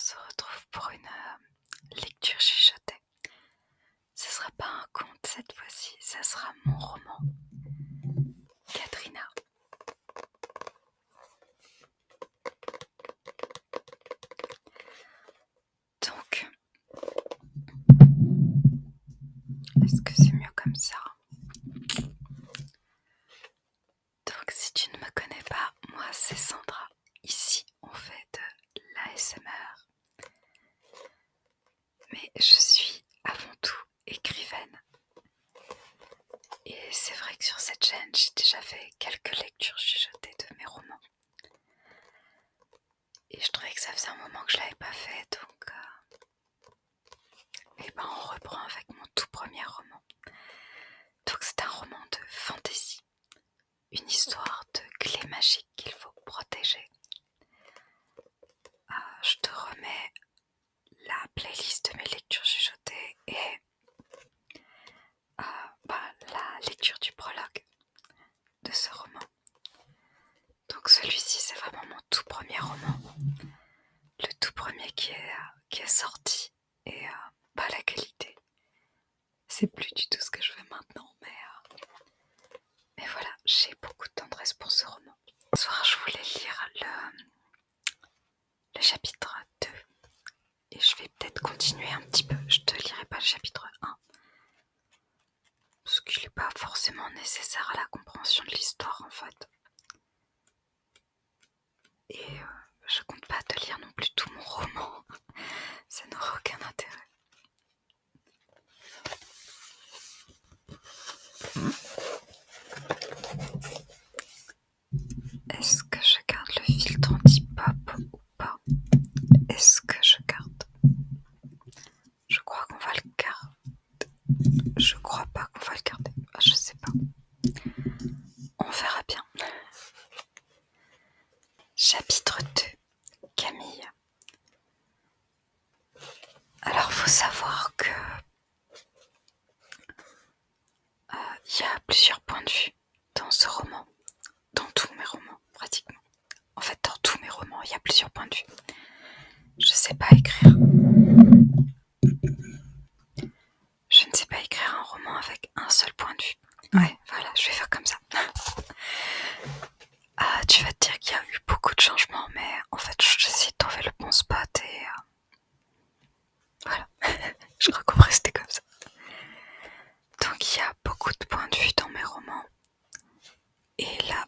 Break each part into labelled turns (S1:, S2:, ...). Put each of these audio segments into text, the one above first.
S1: se retrouve pour une lecture chuchotée. Ce sera pas un conte cette fois-ci, ça sera mon roman. Katrina. Donc, est-ce que c'est mieux comme ça? Donc, si tu ne me connais pas, moi c'est Sandra. Ici, on fait de l'ASMR. Mais je suis avant tout écrivaine. Et c'est vrai que sur cette chaîne, j'ai déjà fait quelques lectures chuchotées de mes romans. Et je trouvais que ça faisait un moment que je l'avais pas fait, donc on reprend avec mon tout premier roman. Donc c'est un roman de fantasy, une histoire de clé magique qu'il faut protéger. Je te remets la playlist de mes lectures chuchotées et la lecture du prologue de ce roman. Donc celui-ci c'est vraiment mon tout premier roman, le tout premier qui est sorti, et la qualité c'est plus du tout ce que je fais maintenant, mais voilà, j'ai beaucoup de tendresse pour ce roman. Ce soir je voulais lire le chapitre 2 et je vais peut-être continuer un petit peu. Je te lirai pas le chapitre 1 parce qu'il n'est pas forcément nécessaire à la compréhension de l'histoire en fait. Et je compte pas te lire non plus tout mon roman, ça n'aura aucun intérêt. Est-ce que je garde le filtre anti-pop ou pas? Est-ce que je garde? Je crois qu'on va le garder. Je crois pas qu'on va le garder. Je sais pas. On verra bien. Chapitre 2. Camille. Alors faut savoir que y a plusieurs points de vue dans ce roman, dans tous mes romans pratiquement. En fait, dans tous mes romans, il y a plusieurs points de vue. Je ne sais pas écrire un roman avec un seul point de vue. Ouais, voilà, je vais faire comme ça. Tu vas te dire qu'il y a eu beaucoup de changements, mais en fait, j'essaie de trouver le bon spot et voilà. Je crois qu'on va rester comme ça. Donc, il y a beaucoup de points de vue dans mes romans. Et là,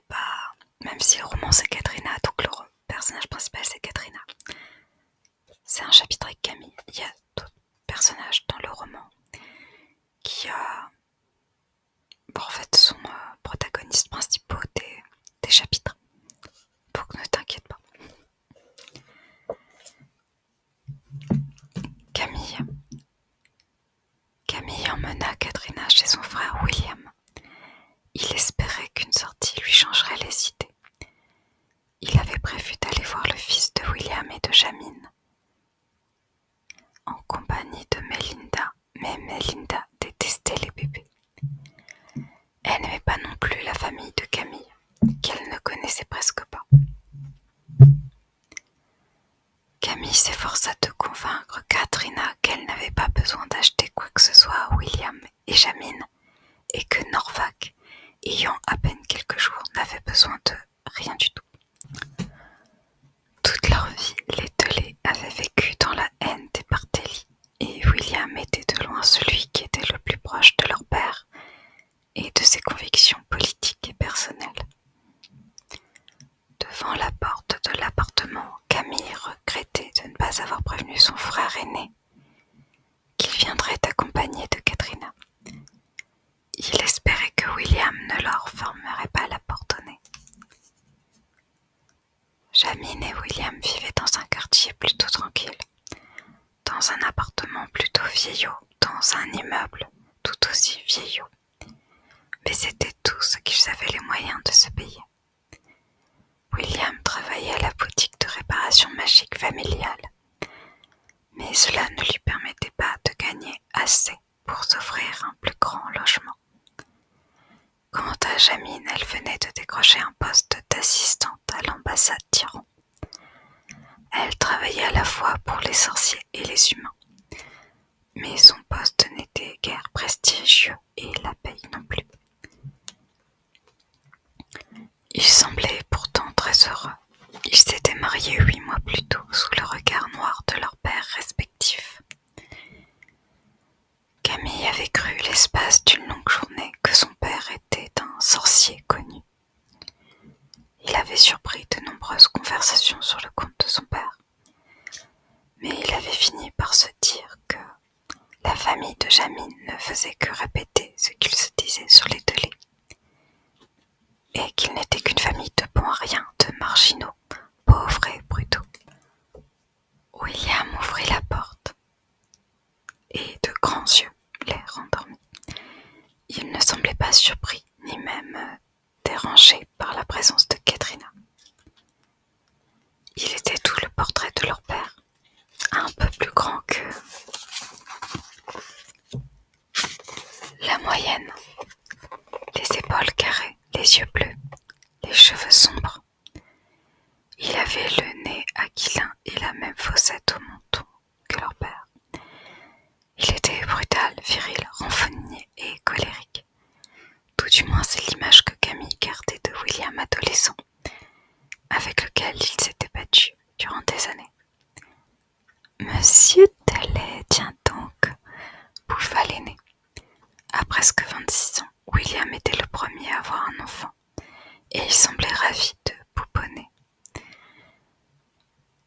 S1: même si le roman c'est Katrina, donc le personnage principal c'est Katrina, c'est un chapitre avec Camille. Il y a d'autres personnages dans le roman qui sont protagonistes principaux des chapitres. Donc ne t'inquiète pas. Camille emmena Katrina chez son frère William. Il espérait qu'une sortie lui changerait les idées. Il avait prévu d'aller voir le fils de William et de Jamine, en compagnie de Melinda, mais Melinda détestait les bébés. Elle n'aimait pas non plus la famille de Camille, qu'elle ne connaissait presque pas. Camille s'efforça de convaincre Katrina qu'elle n'avait pas besoin d'acheter quoi que ce soit à William et Jamine, et que Norvac, ayant à peine quelques jours, n'avait besoin de rien du tout. Toute leur vie, les Tellet avaient vécu dans la haine des Bartelli, et William était de loin celui qui était le plus proche de leur père et de ses convictions politiques et personnelles. Devant la porte de l'appartement, Camille regrettait de ne pas avoir prévenu son frère aîné qu'il viendrait accompagné de Katrina. Il espérait que William ne leur fermerait pas la porte au nez. Jamine et William vivaient dans un quartier plutôt tranquille, dans un appartement plutôt vieillot, dans un immeuble tout aussi vieillot. Mais c'était tout ce qu'ils avaient les moyens de se payer. William travaillait à la boutique de réparation magique familiale, mais cela ne lui permettait pas de gagner assez pour s'offrir un plus grand logement. Quant à Jamine, elle venait de décrocher un poste d'assistante à l'ambassade d'Iran. Elle travaillait à la fois pour les sorciers et les humains. Mais son poste n'était guère prestigieux et la paye non plus. Il semblait pourtant très heureux. Ils s'étaient mariés 8 mois plus tôt sous le regard noir de leurs pères respectifs. Camille avait cru l'espace d'une longue journée que son père était un sorcier connu. Il avait surpris de nombreuses conversations sur le compte de son père, mais il avait fini par se dire que la famille de Jamine ne faisait que répéter ce qu'il se disait sur les télés, et qu'il n'était qu'une famille de bons à rien, de marginaux, pauvres et brutaux. William ouvrit la porte, et de grands yeux les rendormit. Il ne semblait pas surpris, ni même dérangé par la présence de Katrina. Il était tout le portrait de leur père, un peu plus grand que la moyenne, les épaules carrées, les yeux bleus, les cheveux sombres. Il avait le nez aquilin et la même fossette au menton que leur père. Il était brutal, viril, renfrogné et colérique. Tout du moins c'est l'image que Camille gardait de William adolescent, avec lequel il s'était battu durant des années. « Monsieur Dalley, tiens donc !» bouffa l'aîné. À presque 26 ans, William était le premier à avoir un enfant, et il semblait ravi de pouponner.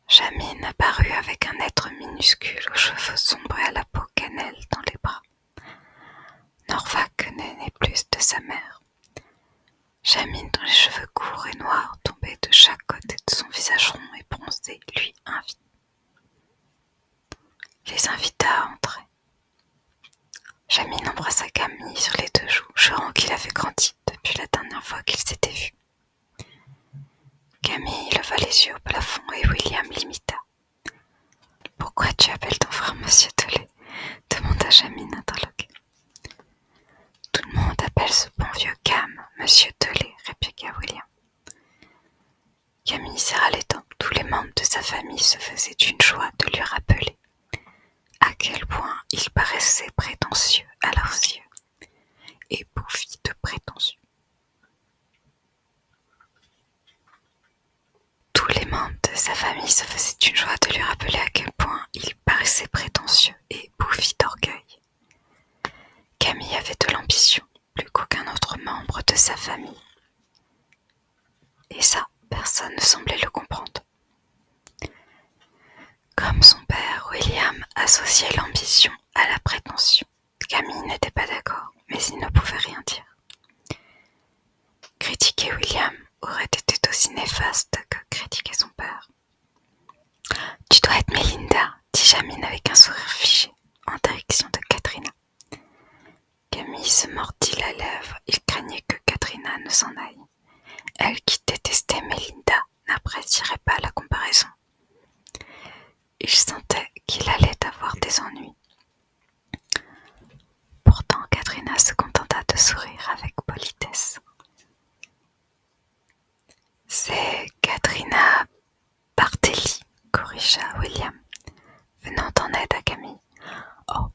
S1: Jamine apparut avec un être minuscule aux cheveux sombres et à la peau cannelle dans les bras. Norvaque ne naît plus de sa mère. Jamine, dont les cheveux courts et noirs tombaient de chaque côté de son visage rond et bronzé, lui les invita à entrer. Jamine embrassa Camille sur les 2 joues, jurant qu'il avait grandi depuis la dernière fois qu'ils s'étaient vus. Camille leva les yeux au plafond et William l'imita. « Pourquoi tu appelles ton frère Monsieur Dalley ?» demanda Jamine interloquée. « Tout le monde appelle ce bon vieux Cam Monsieur Dalley, » répliqua William. Camille serra les dents. Tous les membres de sa famille se faisaient une joie de lui rappeler à quel point il paraissait prétentieux à leurs yeux, et bouffi de prétentieux. Tous les membres de sa famille se faisaient une joie de lui rappeler à quel point il paraissait prétentieux et bouffi d'orgueil. Camille avait de l'ambition, plus qu'aucun autre membre de sa famille. Et ça, personne ne semblait le comprendre. Comme son père, William associait l'ambition à la prétention. Camille n'était pas d'accord, mais il ne pouvait rien dire. Critiquer William aurait été aussi néfaste que critiquer son père. « Tu dois être Mélinda », dit Jamine avec un sourire figé, en direction de Katrina. Camille se mordit la lèvre, il craignait que Katrina ne s'en aille. Elle, qui détestait Mélinda, n'apprécierait pas la comparaison. Il sentait qu'il allait avoir des ennuis. Pourtant, Katrina se contenta de sourire avec politesse. « C'est Katrina Bartelli », corrigea William, venant en aide à Camille. « Oh !»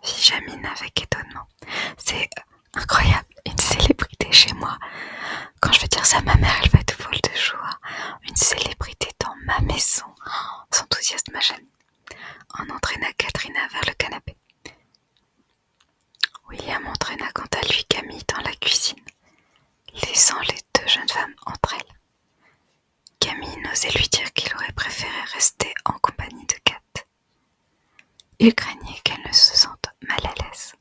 S1: fit Jamine avec étonnement. « C'est incroyable, une célébrité chez moi. Quand je vais dire ça à ma mère, elle va être folle de joie. Une célébrité dans ma maison. » s'enthousiasma Jamine, en entraîna Katrina vers le canapé. William entraîna quant à lui Camille dans la cuisine, laissant les 2 jeunes femmes entre elles. Camille n'osait lui dire qu'il aurait préféré rester en compagnie de Kat. Il craignait qu'elle ne se sente mal à l'aise.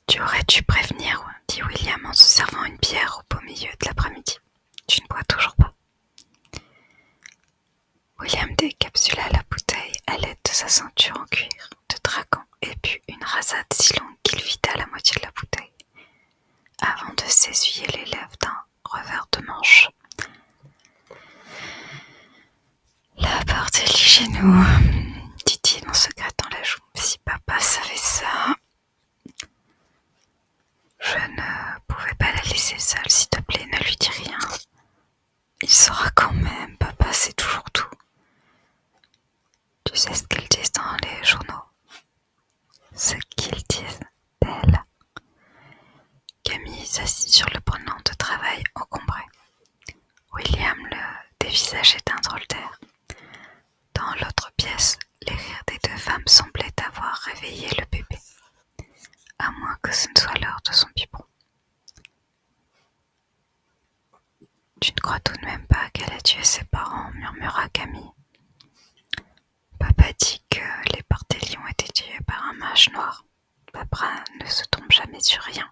S1: « Tu aurais dû prévenir, » dit William en se servant une bière au beau milieu de l'après-midi. « Tu ne bois toujours pas. » William décapsula la bouteille à l'aide de sa ceinture en cuir de dragon et but une rasade si longue qu'il vida la moitié de la bouteille, avant de s'essuyer les lèvres d'un revers de manche. « La Bartelli chez nous, » dit-il en se grattant la joue. « Si papa savait ça, Je ne pouvais pas la laisser seule, s'il te plaît, ne lui dis rien. Il saura quand même, papa sait toujours tout. Tu sais ce qu'ils disent dans les journaux? Ce qu'ils disent d'elle. Camille s'assit sur le banc de travail encombré. William le dévisageait d'un drôle d'air. Dans l'autre pièce, les rires des deux femmes semblaient avoir réveillé le bébé, à moins que ce ne soit l'heure de son biberon. Tu ne crois tout de même pas qu'elle a tué ses parents, murmura Camille. Papa dit que les Barthély ont été tués par un mage noir. Papa ne se trompe jamais sur rien.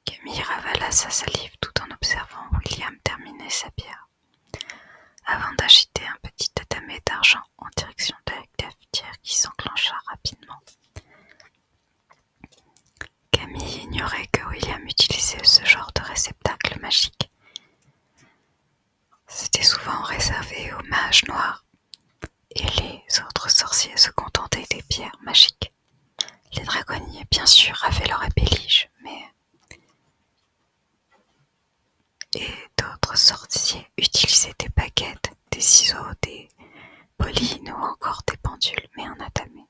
S1: Camille ravala sa salive tout en observant William terminer sa bière, avant d'agiter un petit tatamé d'argent en direction de la cafetière qui s'enclencha rapidement. Camille ignorait que William utilisait ce genre de réceptacle magique. C'était souvent réservé aux mages noirs, et les autres sorciers se contentaient des pierres magiques. Les dragonniers, bien sûr, avaient leur épée lige, et d'autres sorciers utilisaient des baguettes, des ciseaux, des bolines ou encore des pendules, mais en atamé.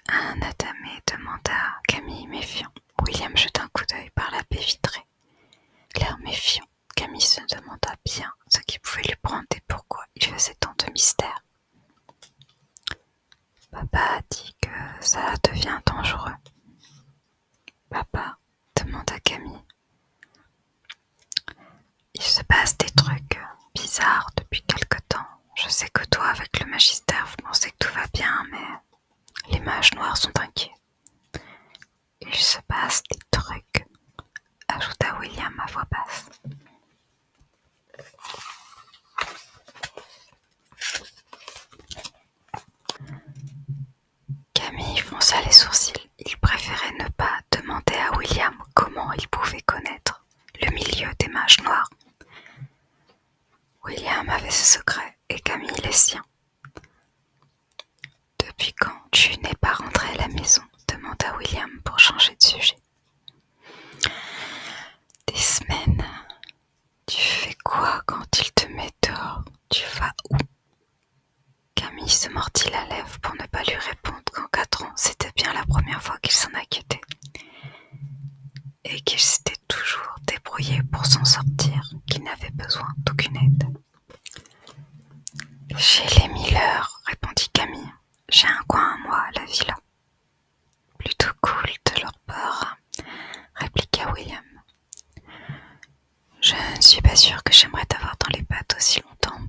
S1: Un atamé, demanda Camille méfiant. William jeta un coup d'œil par la baie vitrée. L'air méfiant, Camille se demanda bien ce qui pouvait lui prendre et pourquoi il faisait tant de mystère. Papa a dit que ça devient dangereux. Papa, demanda Camille. Il se passe des trucs bizarres depuis quelque temps. Je sais que toi, avec le magistère, vous pensez que tout va bien, mais les mages noirs sont inquiets. Il se passe des trucs, ajouta William à voix basse. Camille fronça les sourcils. Il préférait ne pas demander à William comment il pouvait connaître le milieu des mages noirs. William avait ses secrets et Camille les siens. Depuis quand tu n'es pas rentré à la maison? Demanda William pour changer de sujet. Des semaines. Tu fais quoi quand il te met dehors? Tu vas où? Camille se mordit la lèvre pour ne pas lui répondre qu'en 4 ans, c'était bien la première fois qu'il s'en inquiétait. Et qu'il s'était toujours débrouillé pour s'en sortir, qu'il n'avait besoin d'aucune aide. Chez les Miller, répondit Camille. J'ai un coin à moi à la villa. Plutôt cool de leur part, répliqua William. Je ne suis pas sûre que j'aimerais t'avoir dans les pattes aussi longtemps.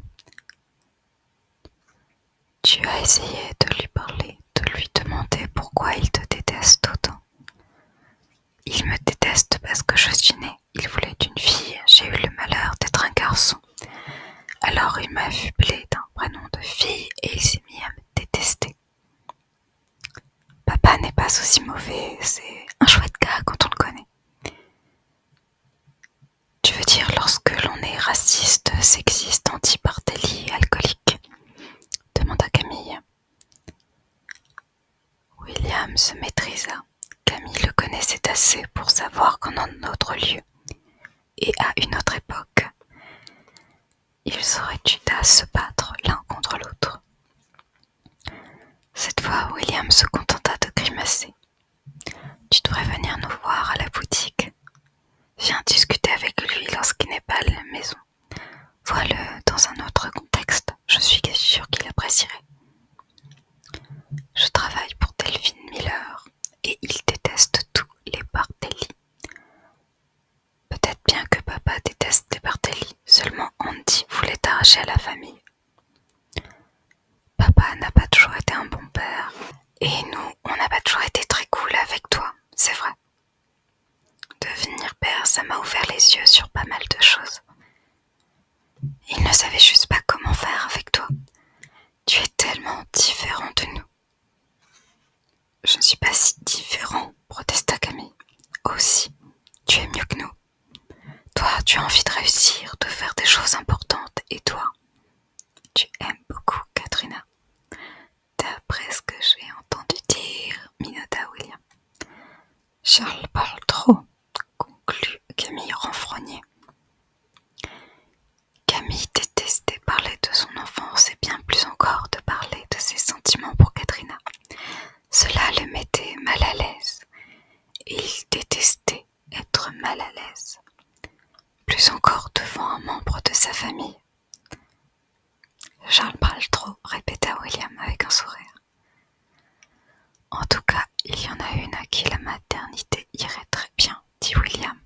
S1: Tu as essayé de lui parler, de lui demander pourquoi il te déteste autant. Il me déteste parce que je suis née. Il voulait une fille, j'ai eu le malheur d'être un garçon. Alors il m'a affublé d'un prénom de fille et il s'est mis à me détester. Papa n'est pas aussi mauvais, c'est un chouette gars quand on le connaît. Tu veux dire lorsque l'on est raciste, sexiste, anti-Barthély, alcoolique? Demanda Camille. William se maîtrisa. Camille le connaissait assez pour savoir qu'en un autre lieu et à une autre époque, ils auraient dû se battre l'un contre l'autre. Cette fois, William se contenta de grimacer. Tu devrais venir nous voir à la boutique. Viens discuter avec lui lorsqu'il n'est pas à la maison. Vois-le dans un autre contexte. Je suis sûre qu'il apprécierait. Je travaille pour Delphine Miller et il déteste tous les Barthély. Peut-être bien que papa déteste les Barthély, seulement Andy voulait t'arracher à la famille. Papa n'a pas toujours été un bon père, et nous, on n'a pas toujours été très cool avec toi, c'est vrai. Devenir père, ça m'a ouvert les yeux sur pas mal de choses. Il ne savait juste pas comment faire avec toi. Tu es tellement différent de nous. Je ne suis pas si différent, protesta Camille. Aussi, tu es mieux que nous. Toi, tu as envie de réussir, de faire des choses importantes, et toi, tu aimes beaucoup Katrina. D'après ce que j'ai entendu Charles parle trop, conclut Camille renfrognée. Camille détestait parler de son enfance et bien plus encore de parler de ses sentiments pour Katrina. Cela le mettait mal à l'aise et il détestait être mal à l'aise, plus encore devant un membre de sa famille. Charles parle trop, répéta William avec un sourire. En tout cas, il y en a une à qui la maternité irait très bien, dit William,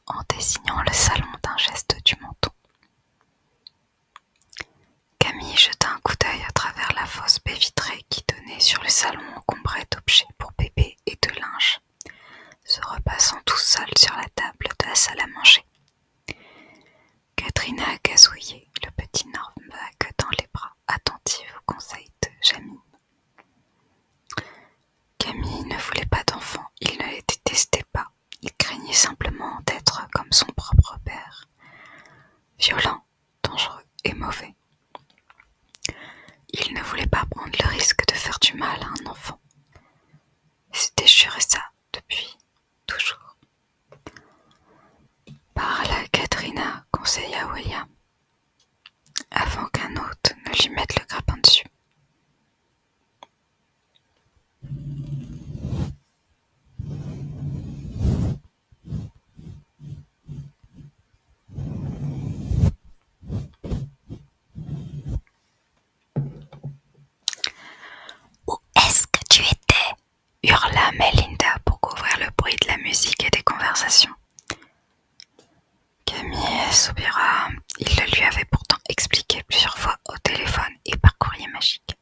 S1: en désignant le salon d'un geste du menton. Camille jeta un coup d'œil à travers la fausse baie vitrée qui donnait sur le salon encombré d'objets pour bébé et de linge, se repassant tout seul sur la table de la salle à manger. Katrina a gazouillé, le petit Normbach dans les bras, attentive aux conseils de Jamie. Camille ne voulait pas d'enfant, il ne les détestait pas, il craignait simplement d'être comme son propre père, violent, dangereux et mauvais. Il ne voulait pas prendre le risque de faire du mal à un enfant. Il s'était juré ça depuis toujours. Par là, Katrina conseilla William, avant qu'un hôte ne lui mette le grappin dessus. Où est-ce que tu étais ? Hurla Melinda pour couvrir le bruit de la musique et des conversations. Camille soupira, il le lui avait pourtant expliqué plusieurs fois au téléphone et par courrier magique.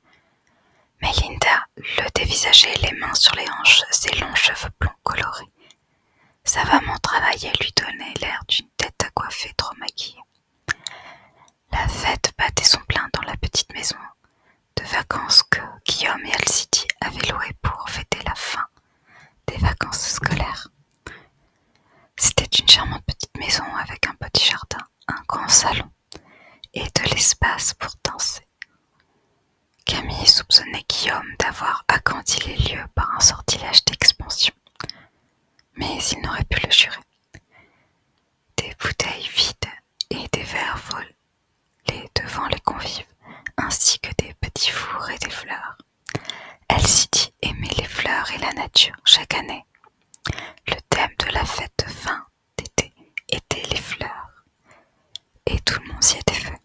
S1: Melinda le dévisageait, les mains sur les hanches, ses longs cheveux blonds colorés. Savamment travaillé lui donnait l'air d'une tête à coiffer trop maquillée. La fête battait son plein dans la petite maison de vacances que Guillaume et Alcide avaient louée pour fêter la fin des vacances scolaires. C'était une charmante petite maison avec un petit jardin, un grand salon et de l'espace pour danser. Camille soupçonnait Guillaume d'avoir agrandi les lieux par un sortilège d'expansion, mais il n'aurait pu le jurer. Des bouteilles vides et des verres volaient devant les convives, ainsi que des petits fours et des fleurs. Alcide aimait les fleurs et la nature chaque année. Le thème de la fête de fin d'été était les fleurs, et tout le monde s'y était fait.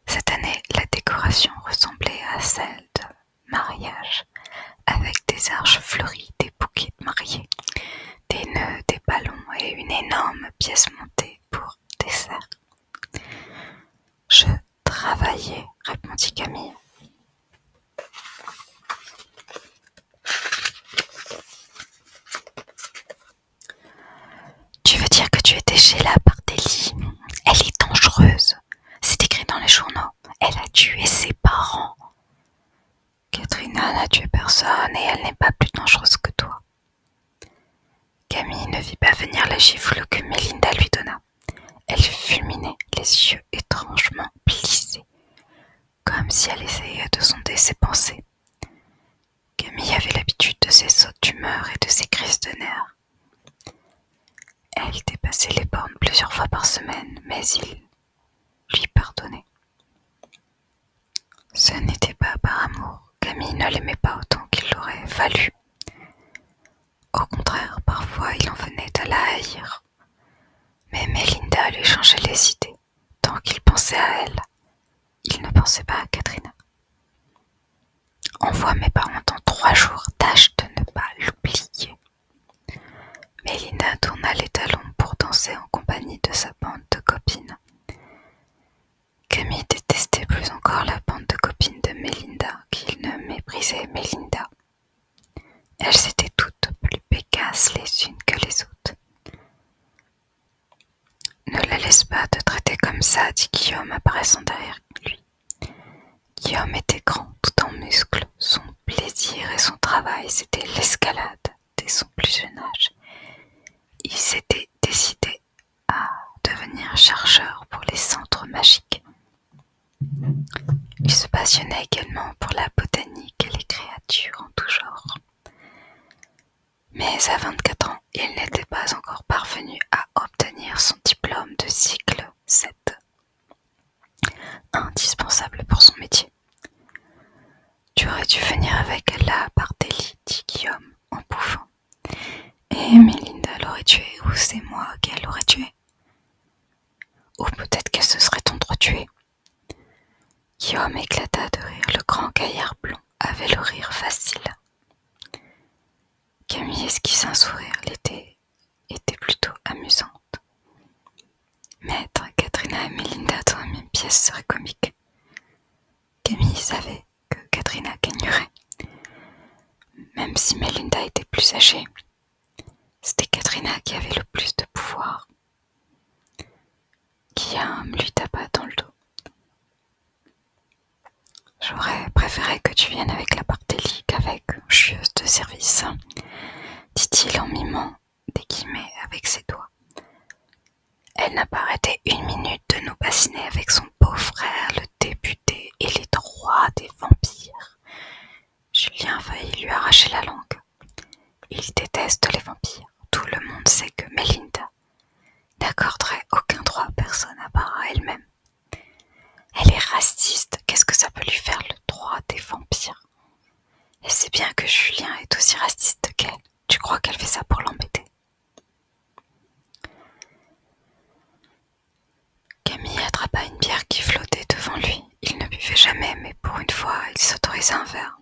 S1: Cette année, la décoration ressemblait à celle de mariage, avec des arches fleuries, des bouquets de mariés, des nœuds, des ballons et une énorme pièce montée pour dessert. Je travaillais, répondit Camille. Tu veux dire que tu étais chez la Barthélie ? Elle est dangereuse. C'est écrit dans les journaux. Elle a tué ses parents. Katrina n'a tué personne et elle n'est pas plus dangereuse que toi. Camille ne vit pas venir la gifle que Melinda lui donna. Elle fulminait, les yeux étrangement plissés, comme si elle essayait de sonder ses pensées. Camille avait l'habitude de ses sautes d'humeur et de ses crises de nerfs. Elle dépassait les bornes plusieurs fois par semaine, mais il lui pardonnait. Ce n'était pas par amour. Camille ne l'aimait pas autant qu'il l'aurait fallu. Au contraire, parfois il en venait à la haïr. Mais Melinda lui changeait les idées. Tant qu'il pensait à elle, il ne pensait pas à Katrina. Envoie mes parents dans 3 jours, tâche de ne pas l'oublier. Melinda tourna les talons pour danser en compagnie de sa bande de copines. Camille détestait plus encore la bande de copines de Melinda qu'il ne méprisait Melinda. Elles étaient toutes plus bécasses les unes que les autres. Ne la laisse pas te traiter comme ça, dit Guillaume apparaissant derrière lui. Guillaume était grand, tout en muscles. Son plaisir et son travail, c'était l'escalade dès son plus jeune âge. Il s'était décidé à devenir chercheur pour les centres magiques. Il se passionnait également pour la botanique et les créatures en tout genre. Mais mais à 24 ans, il n'était pas encore parvenu à obtenir son diplôme de cycle 7, indispensable pour son métier. Tu aurais dû venir avec la Barthélie, dit Guillaume en pouffant. Et Mélinda l'aurait tué, ou c'est moi qu'elle l'aurait tué. Ou peut-être qu'elle se serait entretuée. Guillaume éclata de rire. Le grand gaillard blond avait le rire facile. Camille esquissa un sourire. L'été était plutôt amusante. Mettre Katrina et Mélinda dans la même pièce serait comique. Camille savait que Katrina gagnerait. Même si Mélinda était plus âgée, c'était Katrina qui avait le plus de pouvoir. Guillaume lui tapa dans le dos. J'aurais préféré que tu viennes avec la Barthélie qu'avec une chieuse de service, dit-il en mimant des guillemets avec ses doigts. Elle n'a pas arrêté une minute de nous bassiner avec son beau-frère, le député et les droits des vampires. Julien faillit lui arracher la langue. Il déteste les vampires. Tout le monde sait que Mélinda n'accorderait aucun droit à personne à part à elle-même. Elle est raciste, qu'est-ce que ça peut lui faire le droit des vampires? Elle sait bien que Julien est aussi raciste qu'elle. Tu crois qu'elle fait ça pour l'embêter? Camille attrapa une bière qui flottait devant lui. Il ne buvait jamais, mais pour une fois, il s'autorisait un verre.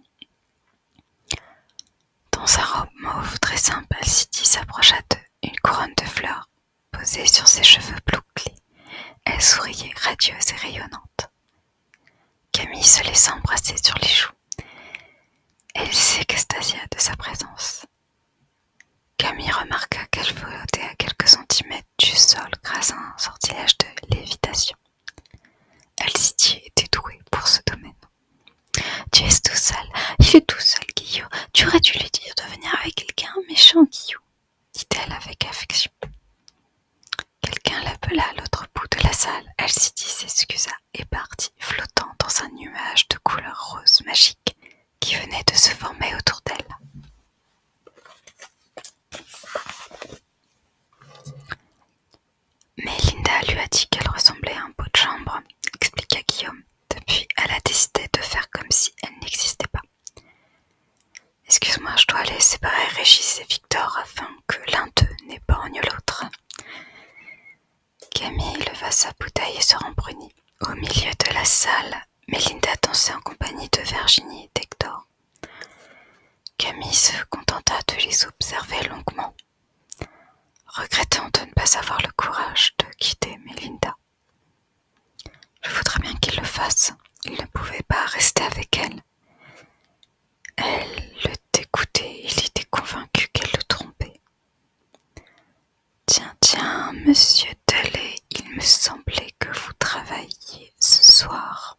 S1: Dans sa robe mauve très simple, Alcide s'approcha d'eux, une couronne de fleurs posée sur ses cheveux bouclés. Elle souriait, radieuse et rayonnante. Camille se laissa embrasser sur les joues. Elle s'extasia de sa présence. Camille remarqua qu'elle flottait à quelques centimètres du sol grâce à un sortilège de lévitation. Alcide était douée pour ce domaine. Tu es tout seul, il est tout seul, Guillaume. Tu aurais dû lui dire de venir avec quelqu'un, méchant Guillaume, dit-elle avec affection. Quelqu'un l'appela à l'autre bout de la salle. Alcide s'excusa et partit, flottant dans un nuage de couleur rose magique qui venait de se former autour d'elle. Mélinda lui a dit qu'elle ressemblait à un pot de chambre, expliqua Guillaume. Depuis, elle a décidé de faire comme si elle n'existait pas. Excuse-moi, je dois aller séparer Régis et Victor afin que l'un d'eux n'épargne l'autre. Camille leva sa bouteille et se rembrunit. Au milieu de la salle, Mélinda dansait en compagnie de Virginie et d'Hector. Camille se contenta de les observer longuement, regrettant de ne pas avoir le courage de quitter Mélinda. Je voudrais bien qu'il le fasse. Il ne pouvait pas rester avec elle. Elle le dégoûtait, il était convaincu qu'elle le trompait. Tiens, monsieur Delay, il me semblait que vous travailliez ce soir.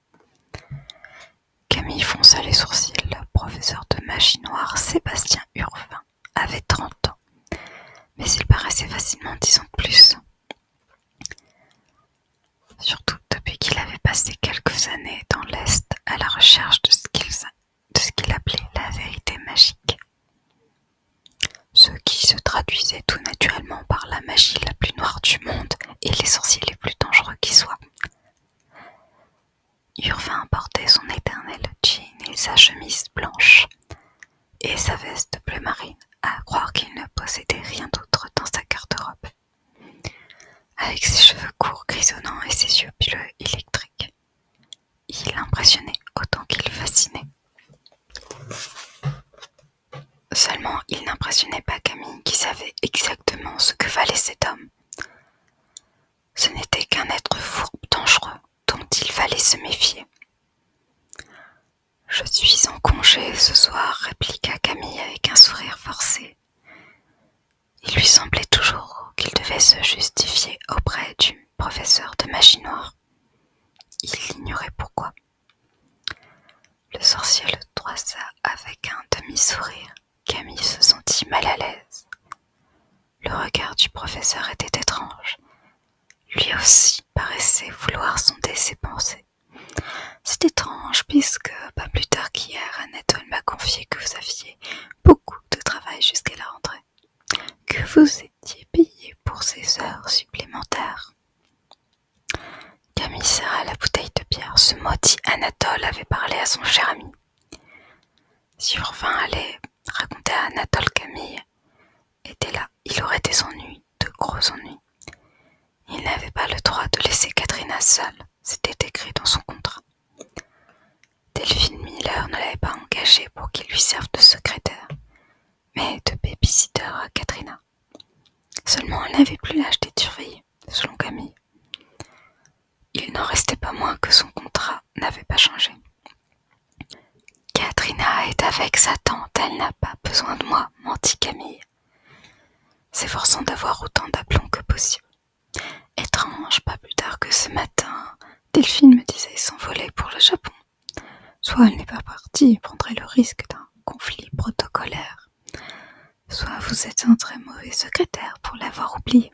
S1: Camille fronça les sourcils. Le professeur de magie noire, Sébastien Urvin, avait 30 ans, mais il paraissait facilement 10 ans de plus. Surtout depuis qu'il avait passé quelques années dans l'Est à la recherche de ce qu'il appelait la vérité magique. Ce qui se traduisait tout naturellement par la magie la plus noire du monde et les sorciers les plus dangereux qui soient. Urvin portait son éternel jean et sa chemise blanche et sa veste bleu marine, à croire qu'il ne possédait rien d'autre dans sa garde-robe. Avec ses cheveux courts grisonnants et ses yeux bleus électriques, il impressionnait autant qu'il fascinait. Seulement, il n'impressionnait pas Camille qui savait exactement ce que valait cet homme. Ce n'était qu'un être fourbe dangereux dont il fallait se méfier. « Je suis en congé ce soir, répliqua Camille avec un sourire forcé. Il lui semblait toujours qu'il devait se justifier auprès du professeur de magie noire. Il ignorait pourquoi. Le sorcier le droissa avec un demi-sourire. Camille se sentit mal à l'aise. Le regard du professeur était étrange. Lui aussi paraissait vouloir sonder ses pensées. C'est étrange puisque, pas plus tard qu'hier, Anatole m'a confié que vous aviez beaucoup de travail jusqu'à la rentrée. vous étiez payé pour ces heures supplémentaires. Camille serra la bouteille de bière. Ce maudit Anatole avait parlé à son cher ami. Si Urbain allait raconter à Anatole Camille était là, il aurait des ennuis, de gros ennuis. Il n'avait pas le droit de laisser Katrina seule, c'était écrit dans son contrat. Delphine Miller ne l'avait pas engagée pour qu'il lui serve de secrétaire, mais de babysitter à Katrina. Seulement elle n'avait plus l'âge d'être surveillée, selon Camille. Il n'en restait pas moins que son contrat n'avait pas changé. Katrina est avec sa tante, elle n'a pas besoin de moi, mentit Camille, s'efforçant d'avoir autant d'aplomb que possible. Étrange, pas plus tard que ce matin, Delphine me disait s'envoler pour le Japon. Soit elle n'est pas partie et prendrait le risque d'un conflit protocolaire, soit vous êtes un très mauvais secrétaire pour l'avoir oublié.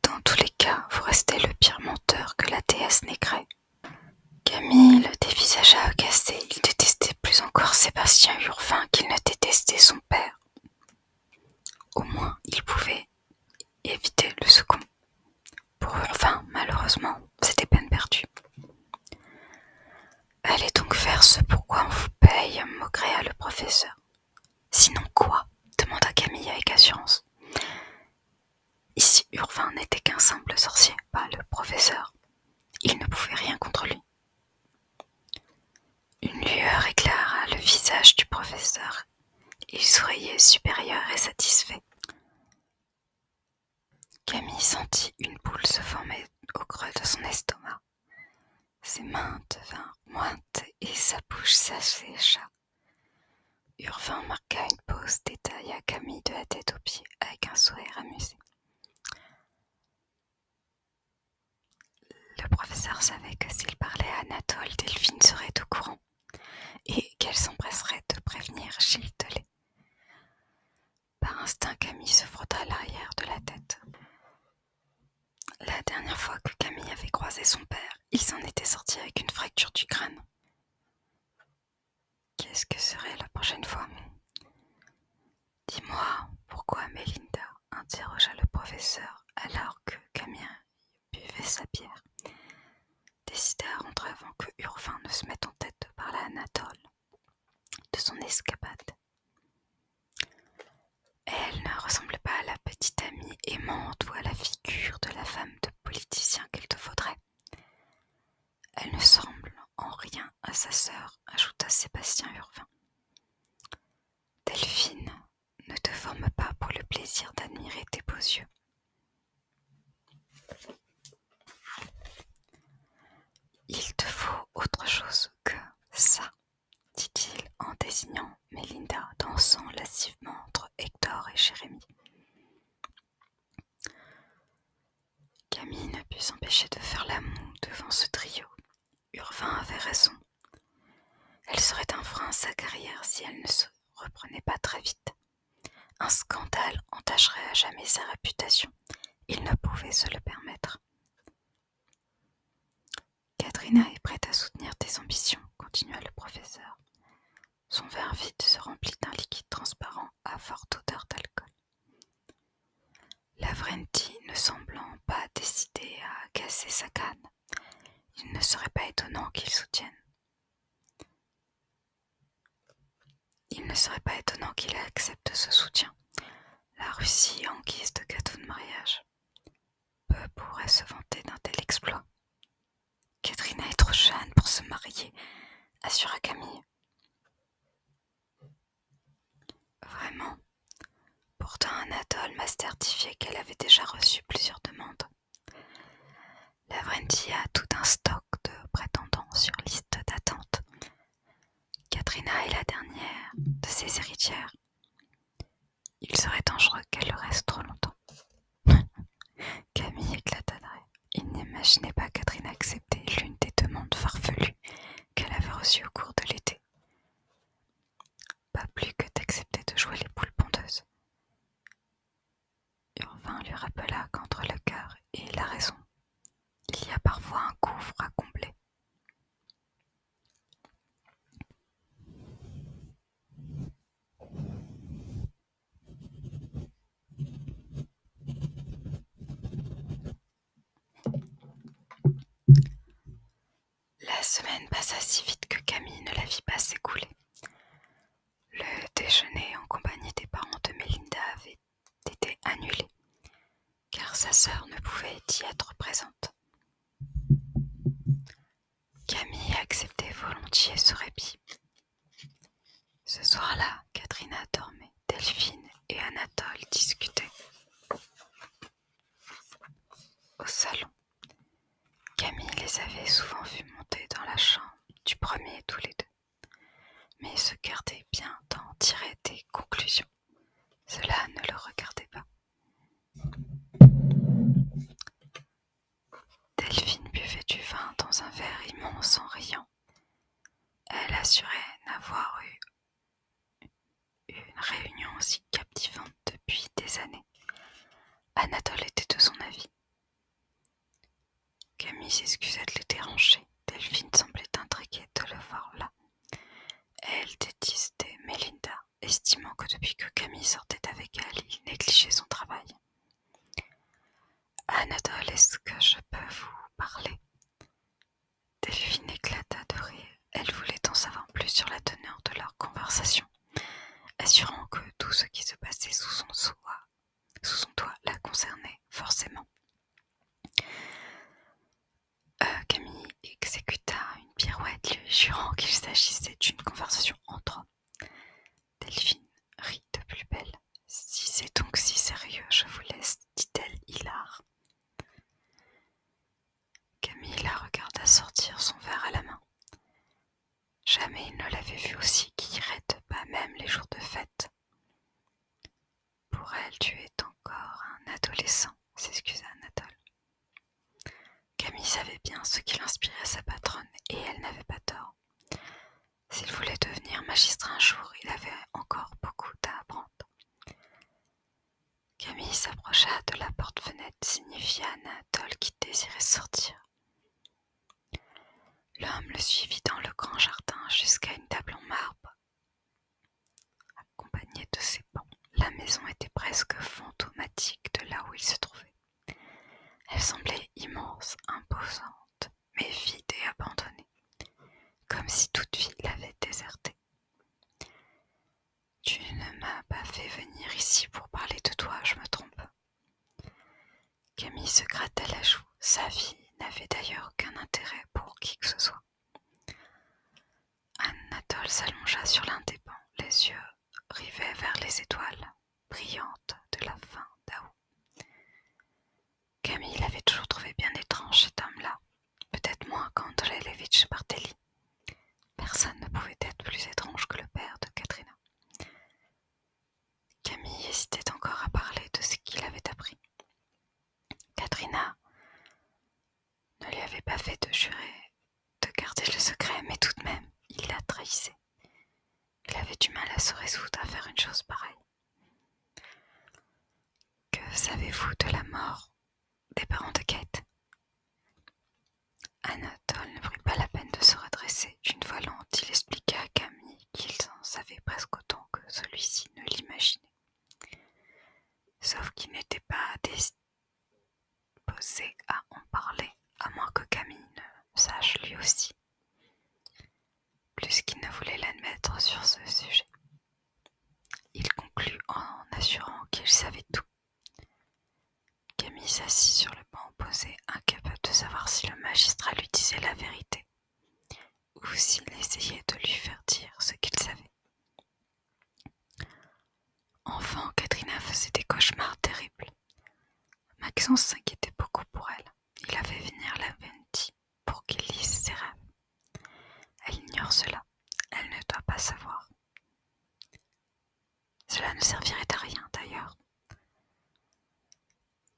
S1: Dans tous les cas, vous restez le pire menteur que la déesse Négré. Camille le dévisagea agacé. Il détestait plus encore Sébastien Urbain qu'il ne détestait son père. Au moins, il pouvait éviter le second. Pour Urbain, malheureusement, c'était peine perdue. Allez donc faire ce pourquoi on vous paye, maugréa le professeur. Sinon quoi ? Demanda Camille avec assurance. Ici, Urbain n'était qu'un simple sorcier, pas le professeur. Il ne pouvait rien contre lui. Une lueur éclaira le visage du professeur. Il souriait supérieur et satisfait. Camille sentit une boule se former au creux de son estomac. Ses mains devinrent moites et sa bouche s'assécha. Urbain marqua une pause, détailla Camille de la tête aux pieds avec un sourire amusé. Le professeur savait que s'il parlait à Anatole, Delphine serait au courant et qu'elle s'empresserait de prévenir Gilles Delay. Par instinct, Camille se frotta à l'arrière de la tête. La dernière fois que Camille avait croisé son père, il s'en était sorti avec une fracture du crâne. Qu'est-ce que serait la prochaine fois ? Dis-moi, pourquoi Mélinda ? Interrogea le professeur alors que Camille buvait sa bière. Décidé à rentrer avant que Urbain ne se mette en tête de parler à Anatole de son escapade. Elle ne ressemble pas à la petite amie aimante ou à la figure de la femme de politicien qu'il te faudrait. Elle ne semble en rien à sa sœur, ajouta Sébastien Urbain. Delphine, ne te forme pas pour le plaisir d'admirer tes beaux yeux. Il te faut autre chose que ça, dit-il en désignant Mélinda dansant lascivement entre Hector et Jérémie. Camille ne put s'empêcher de faire la moue devant ce trio. Urbain avait raison. Elle serait un frein à sa carrière si elle ne se reprenait pas très vite. Un scandale entacherait à jamais sa réputation. Il ne pouvait se le permettre. Katrina est prête à soutenir tes ambitions, continua le professeur. Son verre vide se remplit d'un liquide transparent à forte odeur d'alcool. Lavrenti ne semblant pas décidé à casser sa canne, il ne serait pas étonnant qu'il soutienne. Il ne serait pas étonnant qu'il accepte ce soutien. La Russie en guise de gâteau de mariage. Peu pourrait se vanter d'un tel exploit. Katrina est trop jeune pour se marier, assura Camille. Vraiment. Pourtant Anatole m'a certifié qu'elle avait déjà reçu plusieurs demandes. Lavrenti a tout un stock de prétendants sur liste d'attente. Katrina est la dernière de ses héritières. Il serait dangereux qu'elle le reste trop longtemps. Camille éclata de rire. Il n'imaginait pas Katrina accepter l'une des demandes farfelues qu'elle avait reçues au cours de l'été. Pas plus que d'accepter de jouer les poules pondeuses. Urbain lui rappela qu'entre le cœur et la raison, il y a parfois un gouffre à combler. semaine passa si vite que Camille ne la vit pas s'écouler. Le déjeuner en compagnie des parents de Mélinda avait été annulé, car sa sœur ne pouvait y être présente. Camille acceptait volontiers ce répit. Ce soir-là, Katrina dormait, Delphine et Anatole discutaient. Au salon, Camille les avait souvent vus monter dans la chambre du premier tous les deux, mais se gardait bien d'en tirer des conclusions. Cela ne le regardait pas. Delphine buvait du vin dans un verre immense en riant. Elle assurait n'avoir eu une réunion aussi captivante depuis des années. Anatole était de son avis. Camille s'excusait de les déranger. Delphine semblait intriguée de le voir là. Elle détestait Mélinda, estimant que depuis que Camille sortait avec elle, il négligeait son travail. Anatole, est-ce que je peux vous parler? Delphine éclata de rire. Elle voulait en savoir plus sur la teneur de leur conversation, assurant que tout ce qui se passait sous son toit la concernait forcément. Camille exécuta une pirouette, lui jurant qu'il s'agissait d'une conversation entre hommes. Delphine rit de plus belle. « Si c'est donc si sérieux, je vous laisse, dit-elle hilare. Camille la regarda sortir son verre à la main. Jamais il ne l'avait vue aussi guillerette, pas même les jours de fête. Pour elle, tu es encore un adolescent, s'excusa Anatole. Camille savait bien ce qui inspirait sa patronne et elle n'avait pas tort. S'il voulait devenir magistrat un jour, il avait encore beaucoup à apprendre. Camille s'approcha de la porte-fenêtre, signifia à Anatole qu'il désirait sortir. L'homme le suivit dans le grand jardin jusqu'à une table en marbre, accompagnée de ses bancs. La maison était presque fantomatique de là où il se trouvait. Elle semblait immense, imposante, mais vide et abandonnée, comme si toute vie l'avait désertée. Tu ne m'as pas fait venir ici pour parler de toi, je me trompe. Camille se gratta la joue. Sa vie n'avait d'ailleurs aucun intérêt pour qui que ce soit. Anatole s'allongea sur l'un des bancs, les yeux rivés vers les étoiles brillantes de la fin d'août. Camille l'avait toujours trouvé bien étrange, cet homme-là. Peut-être moins qu'Andrelevitch Barthély. Personne ne pouvait être plus étrange que le père de Katrina. Camille hésitait encore à parler de ce qu'il avait appris. Katrina ne lui avait pas fait de jurer de garder le secret, mais tout de même, il la trahissait. Il avait du mal à se résoudre à faire une chose pareille. Que savez-vous de la mort des parents de Kate? Anatole ne prit pas la peine de se redresser. Une fois lente, il expliqua à Camille qu'ils en savaient presque autant que celui-ci ne l'imaginait. Sauf qu'il n'était pas disposé à en parler, à moins que Camille ne sache lui aussi, plus qu'il ne voulait l'admettre sur ce sujet. Il conclut en assurant qu'il savait tout. Camille s'assit sur le banc opposé, incapable de savoir si le magistrat lui disait la vérité, ou s'il essayait de lui faire dire ce qu'il savait. Enfant, Katrina faisait des cauchemars terribles. Maxence s'inquiétait beaucoup pour elle. Il a fait venir Laventi pour qu'il lise ses rêves. Elle ignore cela. Elle ne doit pas savoir. Cela ne servirait à rien d'ailleurs.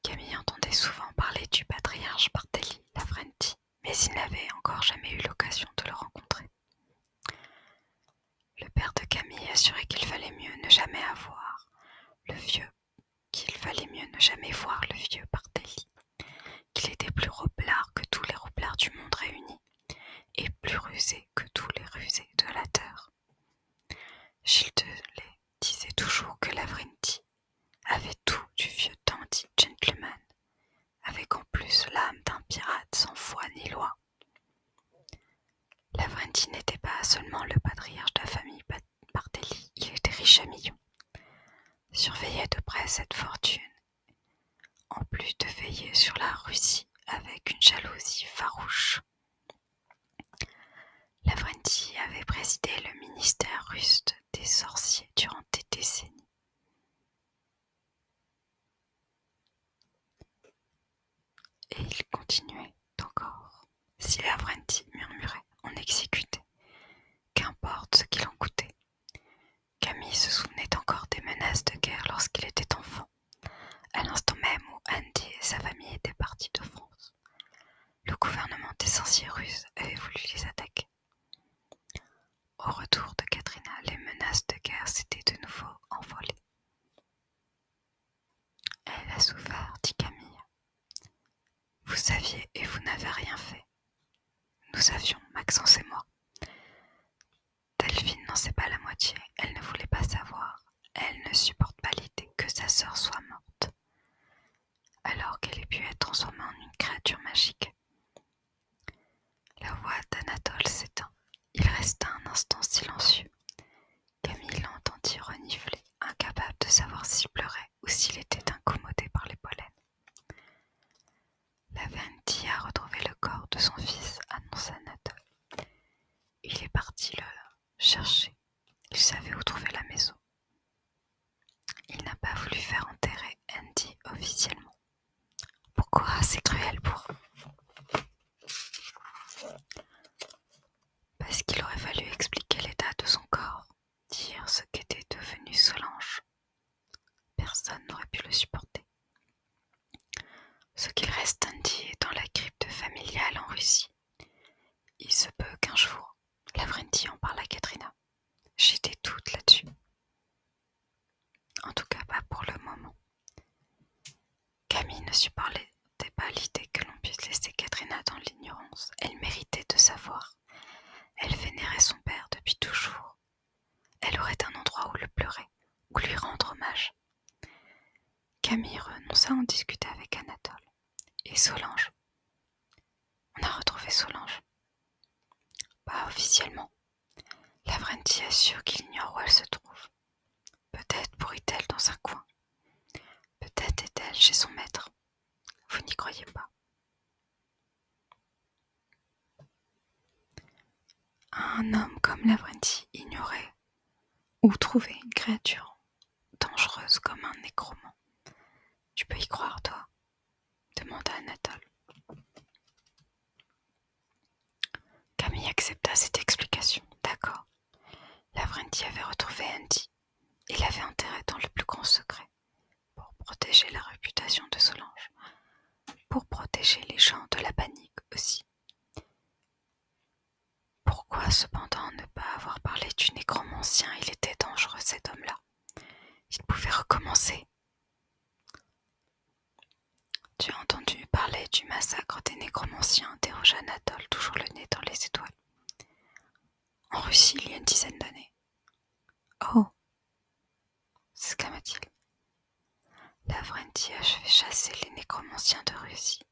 S1: Camille entendait souvent parler du patriarche Barthély Laventi, mais il n'avait encore jamais eu l'occasion de le rencontrer. Le père de Camille assurait qu'il fallait mieux ne jamais voir le vieux Barthély, qu'il était plus roublard que tous les roublards du monde réunis, et plus rusé que tous les rusés de la terre. Gilles Delay disait toujours que Laventi avait tout du vieux dandy gentleman, avec en plus l'âme d'un pirate sans foi ni loi. à cette fortune, en plus de veiller sur la Russie avec une jalousie farouche. Lavrenti avait présidé le ministère russe des sorciers durant des décennies. Et il continuait encore. Si Lavrenti murmurait, on exécutait. Qu'importe ce qu'il en coûtait. Camille se souvenait encore des menaces de guerre lorsqu'il était enfant, à l'instant même où Andy et sa famille étaient partis de France. Le gouvernement des sorciers russes avait voulu les attaquer. Au retour de Katrina, les menaces de guerre s'étaient de nouveau envolées. Elle a souffert, dit Camille. Vous saviez et vous n'avez rien fait. Nous savions, Maxence et moi. Delphine n'en sait pas la moitié, elle ne voulait pas savoir. Elle ne supporte pas l'idée que sa sœur soit morte, alors qu'elle ait pu être transformée en une créature magique. La voix d'Anatole s'éteint. Il resta un instant silencieux. Camille l'entendit renifler, incapable de savoir s'il pleurait ou s'il était incommodé par les pollens. Lavrenti a retrouvé le corps de son fils, annonça Anatole. Il est parti le chercher. Il savait où trouver la maison. Il n'a pas voulu faire enterrer Andy officiellement. Pourquoi? C'est cruel pour eux. Parce qu'il aurait fallu expliquer l'état de son corps, dire ce qu'était devenu Solange. Personne n'aurait pu le supporter. Ce qu'il reste d'Andy est dans la crypte familiale en Russie. Il se peut qu'un jour, Lavrenti en parle à Katrina. J'ai des doutes là-dessus. En tout cas, pas pour le moment. Camille ne supportait pas l'idée que l'on puisse laisser Katrina dans l'ignorance. Elle méritait de savoir. Elle vénérait son père depuis toujours. Elle aurait un endroit où le pleurer, où lui rendre hommage. Camille renonça à en discuter avec Anatole. Et Solange? On a retrouvé Solange. Pas officiellement. Lavrenti assure qu'il ignore où elle se trouve. Peut-être pourrit-elle dans un coin. Peut-être est-elle chez son maître. Vous n'y croyez pas. Un homme comme Lavrenti ignorait où trouver une créature dangereuse comme un nécromant. Tu peux y croire, toi? Demanda Anatole. Camille accepta cette explication. D'accord. Lavrenti avait retrouvé Andy et l'avait enterré dans le plus grand secret, pour protéger la réputation de Solange, pour protéger les gens de la panique aussi. Pourquoi cependant ne pas avoir parlé du nécromancien? Il était dangereux, cet homme-là. Il pouvait recommencer. Tu as entendu parler du massacre des nécromanciens? Interrogea Anatole, toujours le nez dans les étoiles. En Russie, il y a une dizaine d'années. Oh! S'exclama-t-il. Lavrenti achevait chasser les nécromanciens de Russie.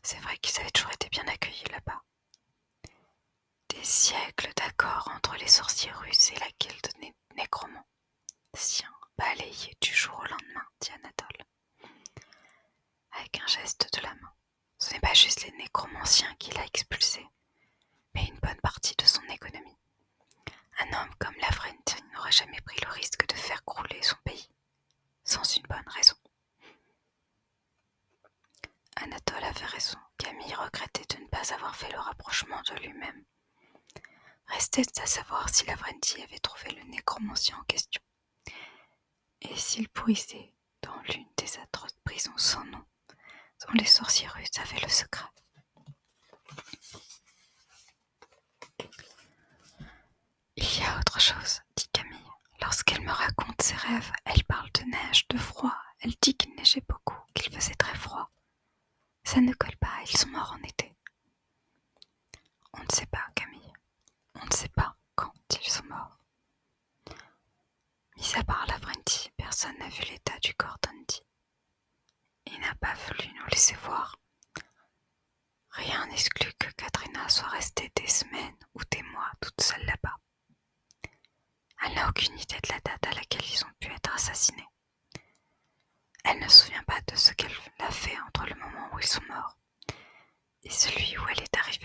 S1: C'est vrai qu'ils avaient toujours été bien accueillis là-bas. Des siècles d'accords entre les sorciers russes et la guilde nécromanciens balayés du jour au lendemain, dit Anatole, avec un geste de la main. Ce n'est pas juste les nécromanciens qu'il a expulsés, mais une bonne partie de son économie. Un homme comme Lavrenti n'aurait jamais pris le risque de faire crouler son pays, sans une bonne raison. Anatole avait raison. Camille regrettait de ne pas avoir fait le rapprochement de lui-même. Restait à savoir si Lavrenti avait trouvé le nécromancien en question, et s'il pourrissait dans l'une des atroces prisons sans nom, dont les sorciers russes avaient le secret. Il y a autre chose, dit Camille. Lorsqu'elle me raconte ses rêves, elle parle de neige, de froid. Elle dit qu'il neigeait beaucoup, qu'il faisait très froid. Ça ne colle pas, ils sont morts en été. On ne sait pas, Camille. On ne sait pas quand ils sont morts. Mis à part Lavrenti, personne n'a vu l'état du corps d'Andy. Il n'a pas voulu nous laisser voir. Rien n'exclut que Katrina soit restée des semaines ou des mois toute seule là-bas. Elle n'a aucune idée de la date à laquelle ils ont pu être assassinés.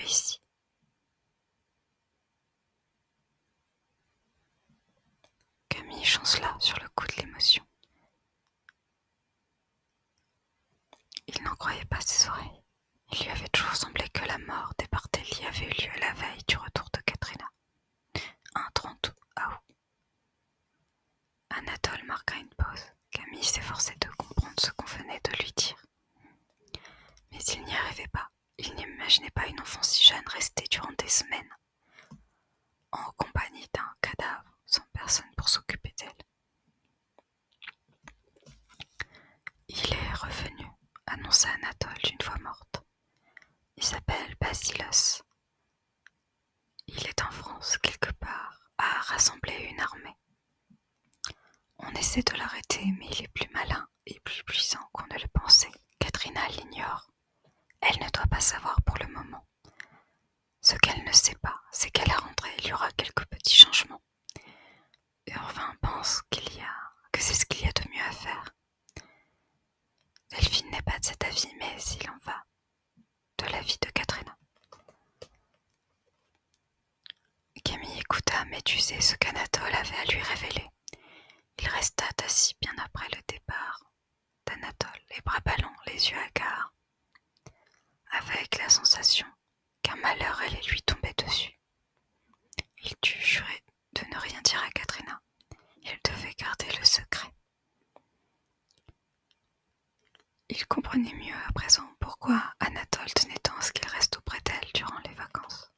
S1: ici. Camille chancela sur le coup de l'émotion. Il n'en croyait pas ses oreilles. Il lui avait toujours semblé que la mort des Barthelli avait eu lieu la veille du retour de Katrina, un 30 août. Anatole marqua une pause. Camille s'efforçait de comprendre ce qu'on venait de lui dire. Mais il n'y arrivait pas. Il n'imaginait pas une enfant si jeune rester durant des semaines en compagnie d'un cadavre, sans personne pour s'occuper d'elle. Il est revenu, annonça Anatole d'une voix morte. Il s'appelle Basilos. Il est en France, quelque part, à rassembler une armée. On essaie de l'arrêter, mais il est plus malin et plus puissant qu'on ne le pensait. Katrina l'ignore. Elle ne doit pas savoir pour le moment. Ce qu'elle ne sait pas, c'est qu'à la rentrée, il y aura quelques petits changements. Et enfin pense que c'est ce qu'il y a de mieux à faire. Delphine n'est pas de cet avis, mais il en va de la vie de Katrina. Camille écouta médusé ce qu'Anatole avait à lui révéler. Il resta assis bien après le départ d'Anatole, les bras ballants, les yeux hagards, avec la sensation qu'un malheur allait lui tomber dessus. Il dut jurer de ne rien dire à Katrina. Il devait garder le secret. Il comprenait mieux à présent pourquoi Anatole tenait tant à ce qu'il reste auprès d'elle durant les vacances.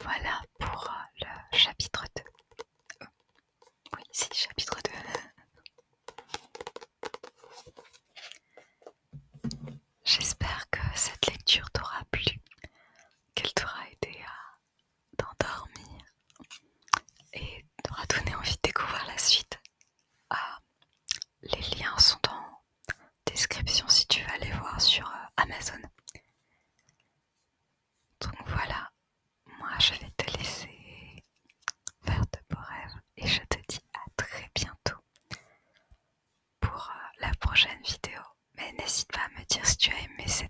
S1: Voilà pour le chapitre 2. Oui, si, chapitre 2. J'espère que cette lecture t'aura plu, qu'elle t'aura aidé à t'endormir et t'aura donné envie de découvrir la suite. Les liens sont en description si tu veux aller voir sur Amazon. Donc voilà, moi je vais te laisser faire de beaux rêves et je te dis à très bientôt pour la prochaine vidéo. Mais n'hésite pas à me dire si tu as aimé cette